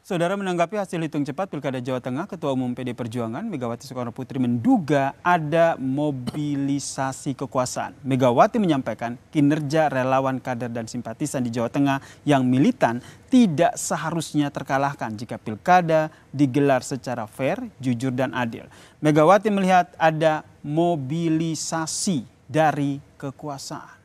Saudara, menanggapi hasil hitung cepat Pilkada Jawa Tengah, Ketua Umum PD Perjuangan Megawati Soekarnoputri menduga ada mobilisasi kekuasaan. Megawati menyampaikan kinerja relawan, kader dan simpatisan di Jawa Tengah yang militan tidak seharusnya terkalahkan jika Pilkada digelar secara fair, jujur dan adil. Megawati melihat ada mobilisasi dari kekuasaan.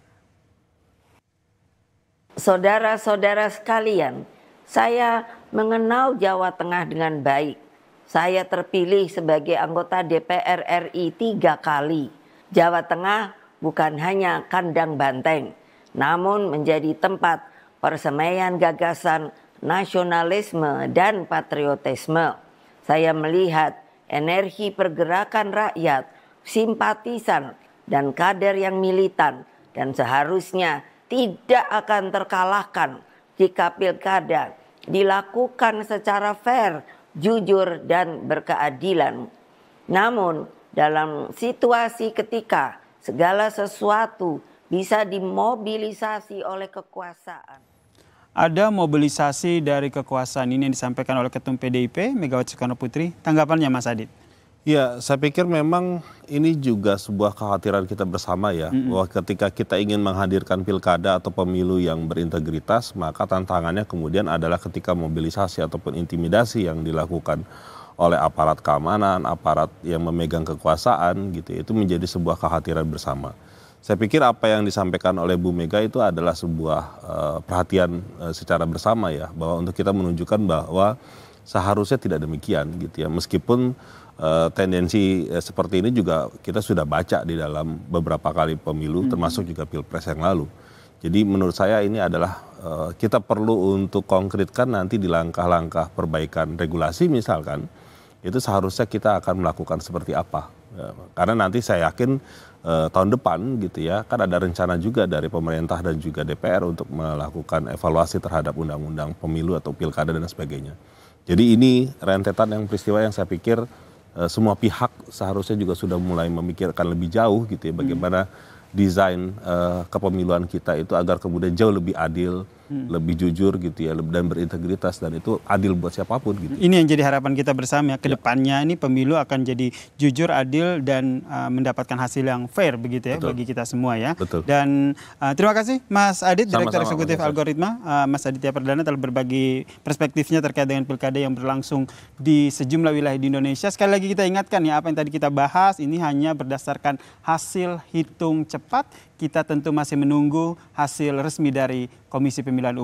Saudara-saudara sekalian, saya mengenal Jawa Tengah dengan baik. Saya terpilih sebagai anggota DPR RI 3 kali. Jawa Tengah bukan hanya kandang banteng, namun menjadi tempat persemaian gagasan nasionalisme dan patriotisme. Saya melihat energi pergerakan rakyat, simpatisan, dan kader yang militan dan seharusnya tidak akan terkalahkan jika pilkada dilakukan secara fair, jujur dan berkeadilan. Namun dalam situasi ketika segala sesuatu bisa dimobilisasi oleh kekuasaan. Ada mobilisasi dari kekuasaan ini yang disampaikan oleh Ketum PDIP Megawati Soekarnoputri. Tanggapannya Mas Adit? Ya, saya pikir memang ini juga sebuah kekhawatiran kita bersama ya, bahwa ketika kita ingin menghadirkan pilkada atau pemilu yang berintegritas, maka tantangannya kemudian adalah ketika mobilisasi ataupun intimidasi yang dilakukan oleh aparat keamanan, aparat yang memegang kekuasaan gitu, itu menjadi sebuah kekhawatiran bersama. Saya pikir apa yang disampaikan oleh Bu Mega itu adalah sebuah perhatian secara bersama ya, bahwa untuk kita menunjukkan bahwa seharusnya tidak demikian gitu ya, meskipun tendensi seperti ini juga kita sudah baca di dalam beberapa kali pemilu, termasuk juga Pilpres yang lalu. Jadi menurut saya ini adalah kita perlu untuk konkretkan nanti di langkah-langkah perbaikan regulasi misalkan, itu seharusnya kita akan melakukan seperti apa. Karena nanti saya yakin tahun depan gitu ya, kan ada rencana juga dari pemerintah dan juga DPR untuk melakukan evaluasi terhadap undang-undang pemilu atau pilkada dan sebagainya. Jadi ini rentetan yang peristiwa yang saya pikir semua pihak seharusnya juga sudah mulai memikirkan lebih jauh gitu ya, bagaimana desain kepemiluan kita itu agar kemudian jauh lebih adil, lebih jujur gitu ya, dan berintegritas, dan itu adil buat siapapun gitu. Ini yang jadi harapan kita bersama ya, kedepannya ini pemilu akan jadi jujur, adil dan mendapatkan hasil yang fair begitu ya. Betul. Bagi kita semua ya. Betul. Dan terima kasih Mas Adit, Direktur Eksekutif Mas Algoritma, Mas Aditya Perdana telah berbagi perspektifnya terkait dengan pilkada yang berlangsung di sejumlah wilayah di Indonesia. Sekali lagi kita ingatkan ya, apa yang tadi kita bahas ini hanya berdasarkan hasil hitung cepat. Kita tentu masih menunggu hasil resmi dari Komisi Pemilihan Umum.